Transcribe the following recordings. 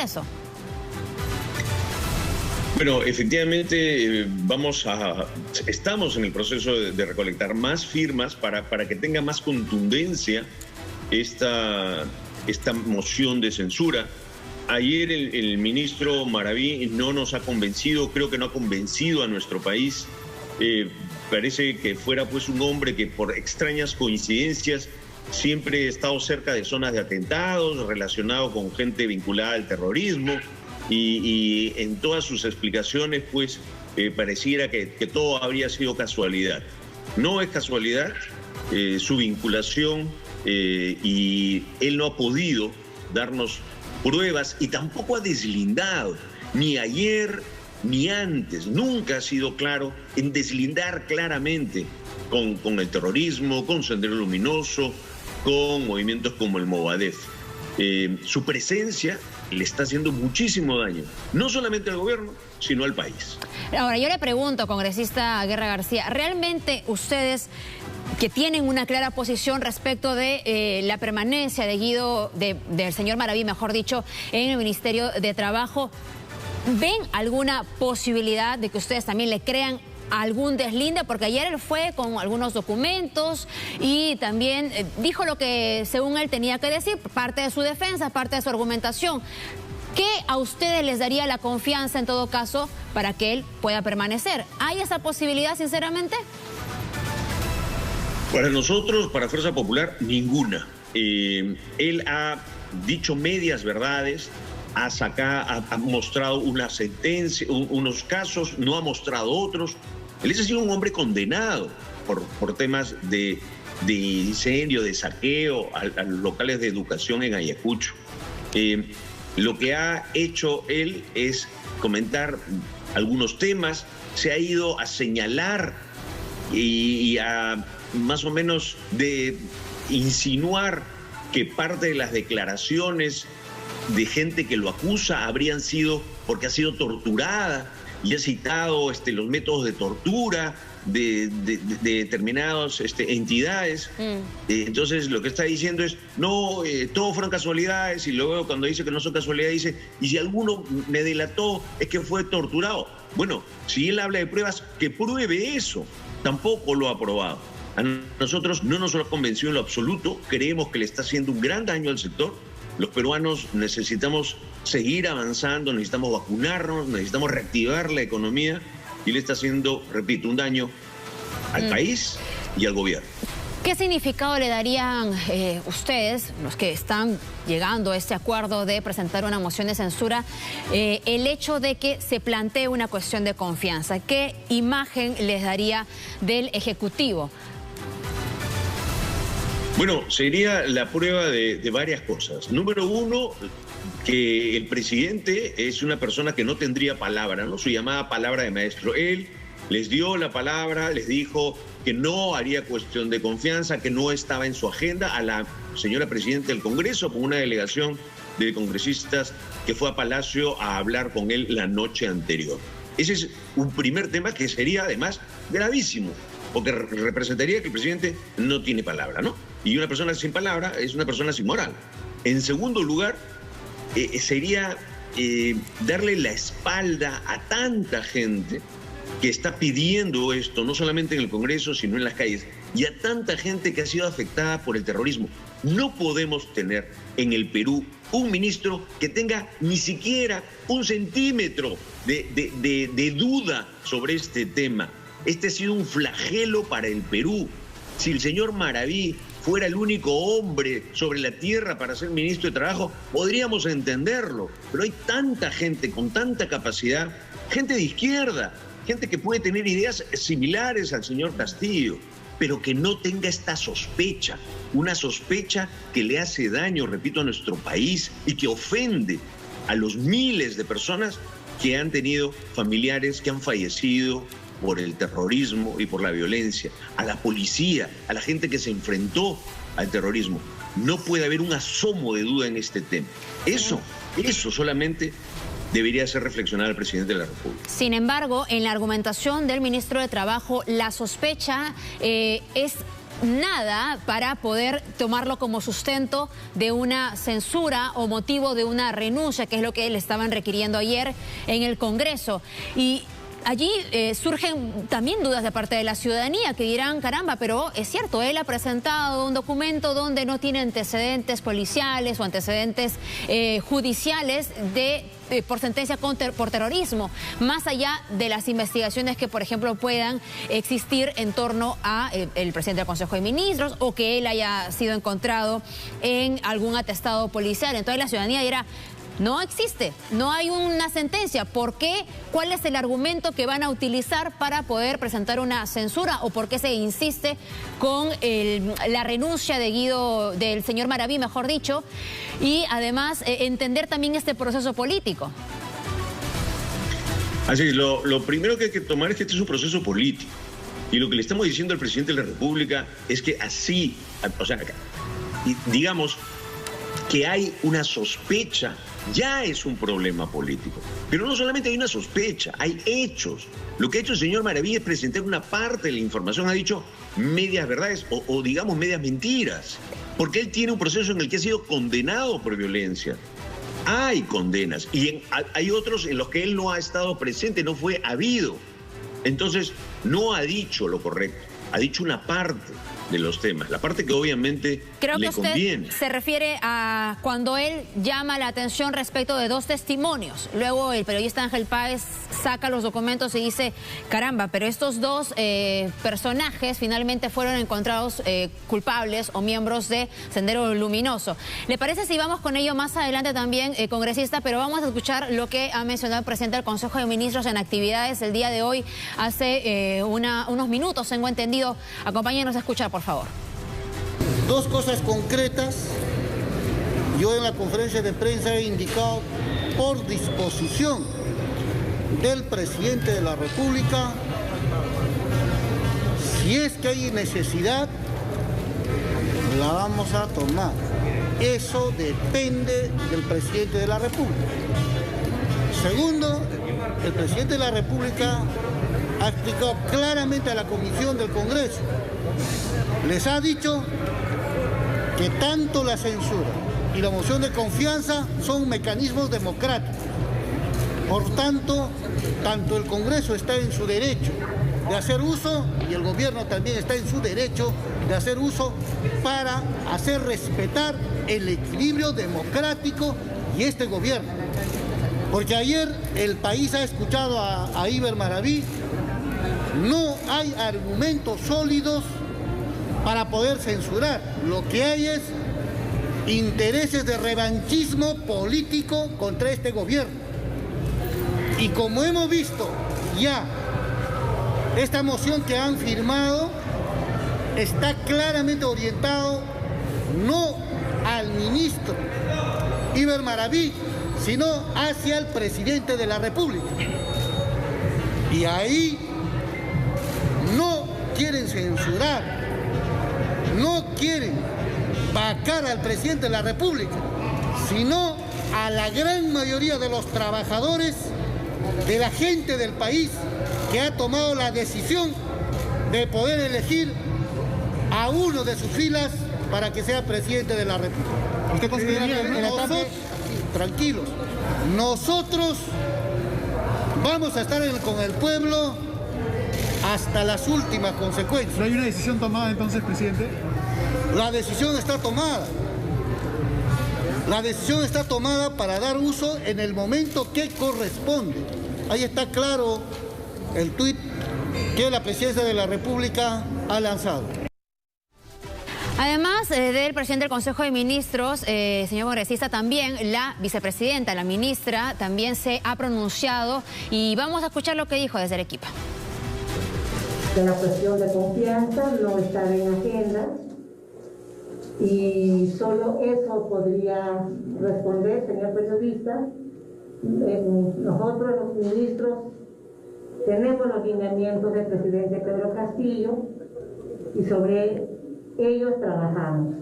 proceso? Bueno, efectivamente estamos en el proceso de recolectar más firmas para que tenga más contundencia esta moción de censura. Ayer el ministro Maraví no nos ha convencido, creo que no ha convencido a nuestro país. Parece que fuera pues un hombre que por extrañas coincidencias siempre ha estado cerca de zonas de atentados, relacionado con gente vinculada al terrorismo, y en todas sus explicaciones pues pareciera que todo habría sido casualidad. No es casualidad su vinculación, y él no ha podido darnos pruebas y tampoco ha deslindado, ni ayer ni antes, nunca ha sido claro en deslindar claramente con el terrorismo, con Sendero Luminoso, con movimientos como el Movadef. Su presencia le está haciendo muchísimo daño, no solamente al gobierno, sino al país. Ahora, yo le pregunto, congresista Guerra García, ¿realmente ustedes, que tienen una clara posición respecto de la permanencia de Guido, del señor Maraví, mejor dicho, en el Ministerio de Trabajo, ven alguna posibilidad de que ustedes también le crean algún deslinde? Porque ayer él fue con algunos documentos y también dijo lo que según él tenía que decir, parte de su defensa, parte de su argumentación. ¿Qué a ustedes les daría la confianza en todo caso para que él pueda permanecer? ¿Hay esa posibilidad, sinceramente? Para nosotros, para Fuerza Popular, ninguna. Él ha dicho medias verdades, ha mostrado una sentencia, unos casos, no ha mostrado otros. Él ha sido un hombre condenado por temas de incendio, de saqueo a los locales de educación en Ayacucho. Lo que ha hecho él es comentar algunos temas, se ha ido a señalar y a más o menos de insinuar que parte de las declaraciones de gente que lo acusa habrían sido porque ha sido torturada, y ha citado los métodos de tortura de determinadas entidades. Entonces lo que está diciendo es, no, todo fueron casualidades, y luego cuando dice que no son casualidades dice, y si alguno me delató es que fue torturado. Bueno, si él habla de pruebas, que pruebe eso. Tampoco lo ha probado. A nosotros no nos lo ha convencido en lo absoluto, creemos que le está haciendo un gran daño al sector. Los peruanos necesitamos seguir avanzando, necesitamos vacunarnos, necesitamos reactivar la economía, y le está haciendo, repito, un daño al país y al gobierno. ¿Qué significado le darían ustedes, los que están llegando a este acuerdo de presentar una moción de censura, el hecho de que se plantee una cuestión de confianza? ¿Qué imagen les daría del Ejecutivo? Bueno, sería la prueba de varias cosas. Número uno, que el presidente es una persona que no tendría palabra, ¿no? Su llamada palabra de maestro. Él les dio la palabra, les dijo que no haría cuestión de confianza, que no estaba en su agenda, a la señora presidenta del Congreso con una delegación de congresistas que fue a Palacio a hablar con él la noche anterior. Ese es un primer tema que sería además gravísimo, porque representaría que el presidente no tiene palabra, ¿no? Y una persona sin palabra es una persona sin moral. En segundo lugar, sería darle la espalda a tanta gente que está pidiendo esto, no solamente en el Congreso, sino en las calles, y a tanta gente que ha sido afectada por el terrorismo. No podemos tener en el Perú un ministro que tenga ni siquiera un centímetro de duda sobre este tema. Este ha sido un flagelo para el Perú. Si el señor Maraví fuera el único hombre sobre la tierra para ser ministro de Trabajo, podríamos entenderlo. Pero hay tanta gente con tanta capacidad, gente de izquierda, gente que puede tener ideas similares al señor Castillo, pero que no tenga esta sospecha, una sospecha que le hace daño, repito, a nuestro país y que ofende a los miles de personas que han tenido familiares que han fallecido por el terrorismo y por la violencia, a la policía, a la gente que se enfrentó al terrorismo. No puede haber un asomo de duda en este tema. Eso solamente debería hacer reflexionar al presidente de la República. Sin embargo, en la argumentación del ministro de Trabajo, la sospecha es nada para poder tomarlo como sustento de una censura o motivo de una renuncia, que es lo que le estaban requiriendo ayer en el Congreso. Y allí surgen también dudas de parte de la ciudadanía que dirán, caramba, pero es cierto, él ha presentado un documento donde no tiene antecedentes policiales o antecedentes judiciales por sentencia por terrorismo, más allá de las investigaciones que, por ejemplo, puedan existir en torno a el presidente del Consejo de Ministros o que él haya sido encontrado en algún atestado policial. Entonces la ciudadanía dirá, no existe, no hay una sentencia. ¿Por qué? ¿Cuál es el argumento que van a utilizar para poder presentar una censura? ¿O por qué se insiste con la renuncia del señor Maraví, mejor dicho? Y además entender también este proceso político. Así es, lo primero que hay que tomar es que este es un proceso político. Y lo que le estamos diciendo al presidente de la República es que así, o sea, digamos que hay una sospecha, ya es un problema político. Pero no solamente hay una sospecha, hay hechos. Lo que ha hecho el señor Maraví es presentar una parte de la información, ha dicho medias verdades o digamos medias mentiras, porque él tiene un proceso en el que ha sido condenado por violencia. Hay condenas y hay otros en los que él no ha estado presente, no fue habido. Entonces no ha dicho lo correcto, ha dicho una parte de los temas, la parte que obviamente creo le que usted conviene. Se refiere a cuando él llama la atención respecto de dos testimonios. Luego el periodista Ángel Páez saca los documentos y dice, caramba, pero estos dos personajes finalmente fueron encontrados culpables o miembros de Sendero Luminoso. ¿Le parece si vamos con ello más adelante también, congresista? Pero vamos a escuchar lo que ha mencionado el presidente del Consejo de Ministros en actividades el día de hoy, hace unos minutos, tengo entendido. Acompáñenos a escuchar, por favor. Dos cosas concretas. Yo en la conferencia de prensa he indicado, por disposición del presidente de la República, si es que hay necesidad, la vamos a tomar. Eso depende del presidente de la República. Segundo, el presidente de la República ha explicado claramente a la comisión del Congreso, les ha dicho que tanto la censura y la moción de confianza son mecanismos democráticos. Por tanto, tanto el Congreso está en su derecho de hacer uso y el gobierno también está en su derecho de hacer uso para hacer respetar el equilibrio democrático y este gobierno. Porque ayer el país ha escuchado a Iber Maraví, no hay argumentos sólidos para poder censurar. Lo que hay es intereses de revanchismo político contra este gobierno. Y como hemos visto ya, esta moción que han firmado está claramente orientado no al ministro Iber Maraví, sino hacia el presidente de la República. Y ahí no quieren censurar, no quieren vacar al presidente de la República, sino a la gran mayoría de los trabajadores, de la gente del país que ha tomado la decisión de poder elegir a uno de sus filas para que sea presidente de la República. ¿Usted considera que nosotros, tranquilos, nosotros vamos a estar con el pueblo hasta las últimas consecuencias? ¿No hay una decisión tomada entonces, presidente? La decisión está tomada. La decisión está tomada para dar uso en el momento que corresponde. Ahí está claro el tuit que la Presidencia de la República ha lanzado. Además del presidente del Consejo de Ministros, señor congresista, también la vicepresidenta, la ministra, también se ha pronunciado y vamos a escuchar lo que dijo desde Arequipa. Que la cuestión de confianza no está en agenda y solo eso podría responder, señor periodista. Nosotros, los ministros, tenemos los lineamientos del presidente Pedro Castillo y sobre ellos trabajamos.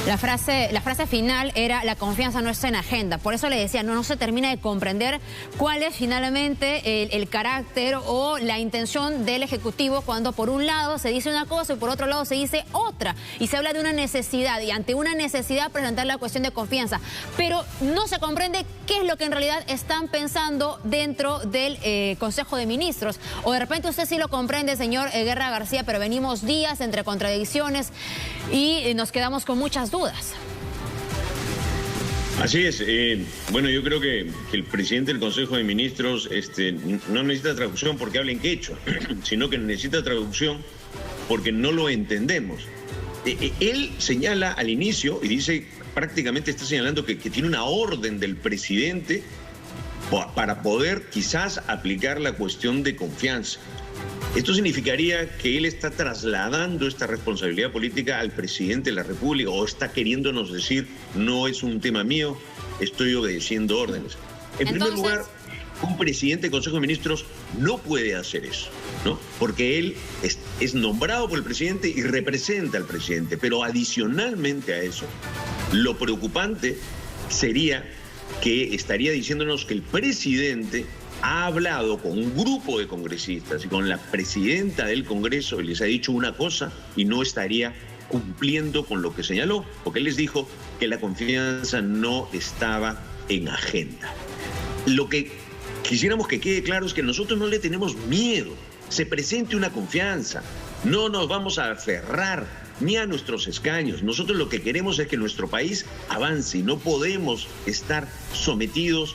La frase final era: la confianza no está en agenda. Por eso le decía, no se termina de comprender cuál es finalmente el carácter o la intención del Ejecutivo cuando por un lado se dice una cosa y por otro lado se dice otra. Y se habla de una necesidad, y ante una necesidad presentar la cuestión de confianza. Pero no se comprende qué es lo que en realidad están pensando dentro del Consejo de Ministros. O de repente usted sí lo comprende, señor Guerra García, pero venimos días entre contradicciones y nos quedamos con muchas dudas. Así es. Bueno, yo creo que el presidente del Consejo de Ministros no necesita traducción porque habla en quechua, sino que necesita traducción porque no lo entendemos. Él señala al inicio y dice, prácticamente está señalando que tiene una orden del presidente para poder quizás aplicar la cuestión de confianza. Esto significaría que él está trasladando esta responsabilidad política al presidente de la República, o está queriéndonos decir, no es un tema mío, estoy obedeciendo órdenes. En primer lugar, un presidente del Consejo de Ministros no puede hacer eso, ¿no? Porque él es nombrado por el presidente y representa al presidente. Pero adicionalmente a eso, lo preocupante sería que estaría diciéndonos que el presidente ha hablado con un grupo de congresistas y con la presidenta del Congreso y les ha dicho una cosa y no estaría cumpliendo con lo que señaló, porque él les dijo que la confianza no estaba en agenda. Lo que quisiéramos que quede claro es que nosotros no le tenemos miedo. Se presente una confianza, no nos vamos a aferrar ni a nuestros escaños. Nosotros lo que queremos es que nuestro país avance y no podemos estar sometidos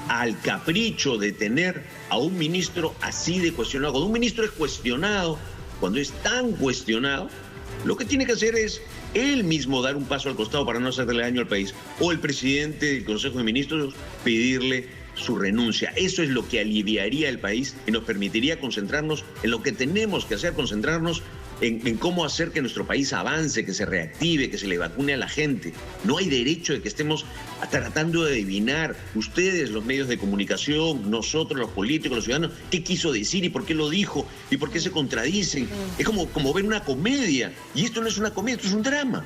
al capricho de tener a un ministro así de cuestionado. Cuando un ministro es cuestionado, cuando es tan cuestionado, lo que tiene que hacer es él mismo dar un paso al costado para no hacerle daño al país, o el presidente del Consejo de Ministros pedirle su renuncia. Eso es lo que aliviaría el país y nos permitiría concentrarnos en lo que tenemos que hacer, concentrarnos en cómo hacer que nuestro país avance, que se reactive, que se le vacune a la gente. No hay derecho de que estemos tratando de adivinar, ustedes, los medios de comunicación, nosotros, los políticos, los ciudadanos, qué quiso decir y por qué lo dijo y por qué se contradicen. Es como ver una comedia, y esto no es una comedia, esto es un drama.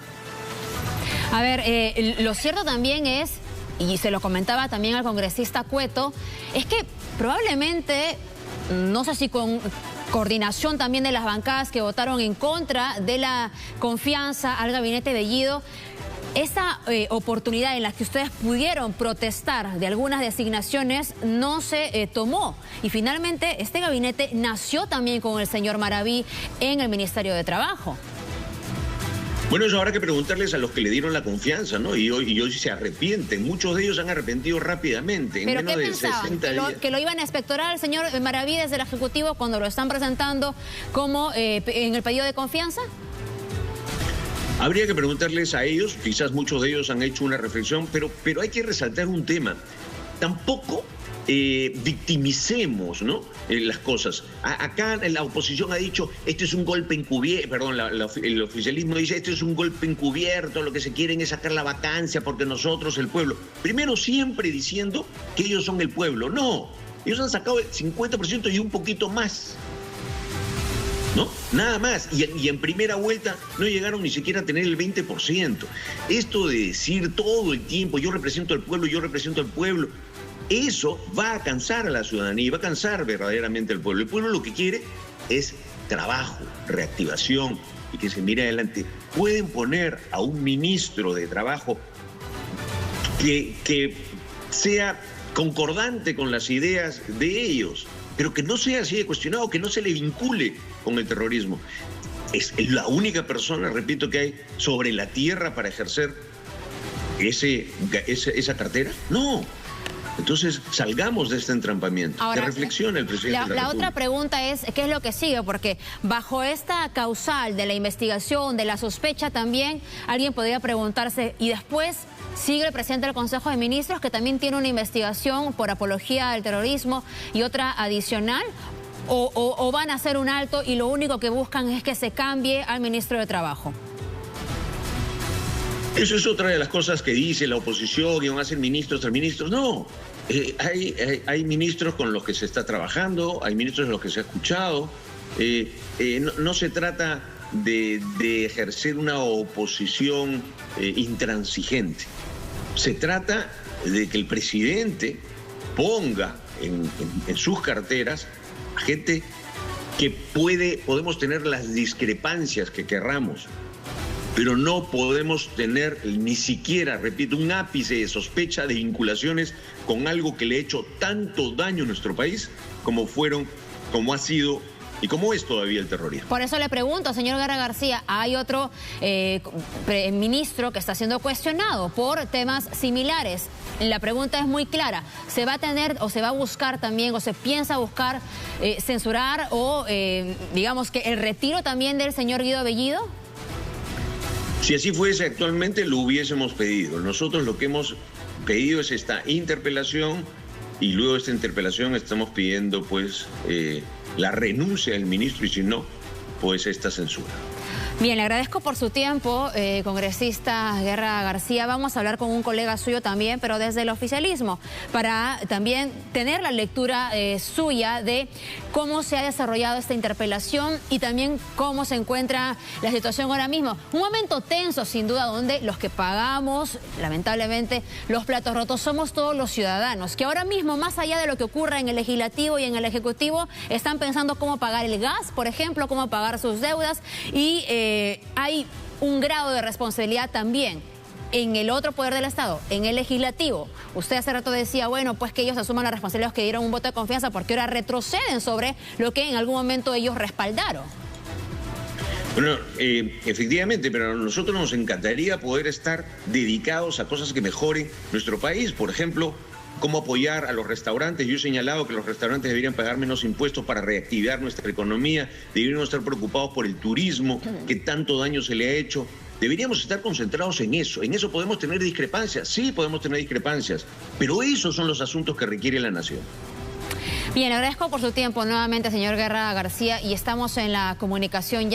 A ver, lo cierto también es, y se lo comentaba también al congresista Cueto, es que probablemente, no sé si con coordinación también de las bancadas que votaron en contra de la confianza al gabinete Bellido, esa oportunidad en la que ustedes pudieron protestar de algunas designaciones no se tomó. Y finalmente este gabinete nació también con el señor Maraví en el Ministerio de Trabajo. Bueno, eso habrá que preguntarles a los que le dieron la confianza, ¿no? Y hoy se arrepienten. Muchos de ellos han arrepentido rápidamente. ¿Pero qué pensaban? ¿Que lo iban a expectorar al señor Maraví desde el Ejecutivo cuando lo están presentando como en el pedido de confianza? Habría que preguntarles a ellos. Quizás muchos de ellos han hecho una reflexión, pero hay que resaltar un tema. Tampoco victimicemos, ¿no? Las cosas. Acá la oposición ha dicho, este es un golpe encubierto, perdón, el oficialismo dice, este es un golpe encubierto, lo que se quieren es sacar la vacancia porque nosotros, el pueblo. Primero siempre diciendo que ellos son el pueblo. No, ellos han sacado el 50% y un poquito más, ¿no? Nada más. Y en primera vuelta no llegaron ni siquiera a tener el 20%. Esto de decir todo el tiempo, yo represento al pueblo, yo represento al pueblo, eso va a cansar a la ciudadanía, va a cansar verdaderamente al pueblo. El pueblo lo que quiere es trabajo, reactivación y que se mire adelante. Pueden poner a un ministro de Trabajo que sea concordante con las ideas de ellos, pero que no sea así de cuestionado, que no se le vincule con el terrorismo. Es la única persona, repito, que hay sobre la tierra para ejercer esa cartera. No. Entonces, salgamos de este entrampamiento. Ahora, que reflexione el presidente. La otra pregunta es, ¿qué es lo que sigue? Porque bajo esta causal de la investigación, de la sospecha también, alguien podría preguntarse, ¿y después sigue el presidente del Consejo de Ministros, que también tiene una investigación por apología al terrorismo y otra adicional? ¿O van a hacer un alto y lo único que buscan es que se cambie al ministro de Trabajo? Eso es otra de las cosas que dice la oposición, que van a ser ministros tras ministros. No, hay ministros con los que se está trabajando, hay ministros en los que se ha escuchado. No se trata de ejercer una oposición intransigente. Se trata de que el presidente ponga en sus carteras a gente que podemos tener las discrepancias que querramos, pero no podemos tener ni siquiera, repito, un ápice de sospecha de vinculaciones con algo que le ha hecho tanto daño a nuestro país como ha sido y como es todavía el terrorismo. Por eso le pregunto, señor Guerra García, hay otro ministro que está siendo cuestionado por temas similares. La pregunta es muy clara. ¿Se va a tener o se va a buscar también o se piensa buscar censurar o digamos que el retiro también del señor Guido Bellido? Si así fuese, actualmente lo hubiésemos pedido. Nosotros lo que hemos pedido es esta interpelación y luego de esta interpelación estamos pidiendo pues la renuncia del ministro y si no, pues esta censura. Bien, le agradezco por su tiempo, congresista Guerra García. Vamos a hablar con un colega suyo también, pero desde el oficialismo, para también tener la lectura suya de cómo se ha desarrollado esta interpelación y también cómo se encuentra la situación ahora mismo. Un momento tenso, sin duda, donde los que pagamos, lamentablemente, los platos rotos somos todos los ciudadanos, que ahora mismo, más allá de lo que ocurra en el legislativo y en el ejecutivo, están pensando cómo pagar el gas, por ejemplo, cómo pagar sus deudas y hay un grado de responsabilidad también en el otro poder del Estado, en el legislativo. Usted hace rato decía, bueno, pues que ellos asuman la responsabilidad que dieron un voto de confianza porque ahora retroceden sobre lo que en algún momento ellos respaldaron. Bueno, efectivamente, pero a nosotros nos encantaría poder estar dedicados a cosas que mejoren nuestro país. Por ejemplo, cómo apoyar a los restaurantes. Yo he señalado que los restaurantes deberían pagar menos impuestos para reactivar nuestra economía, deberíamos estar preocupados por el turismo, que tanto daño se le ha hecho. Deberíamos estar concentrados en eso podemos tener discrepancias, sí podemos tener discrepancias, pero esos son los asuntos que requiere la nación. Bien, agradezco por su tiempo nuevamente, señor Guerra García, y estamos en la comunicación ya.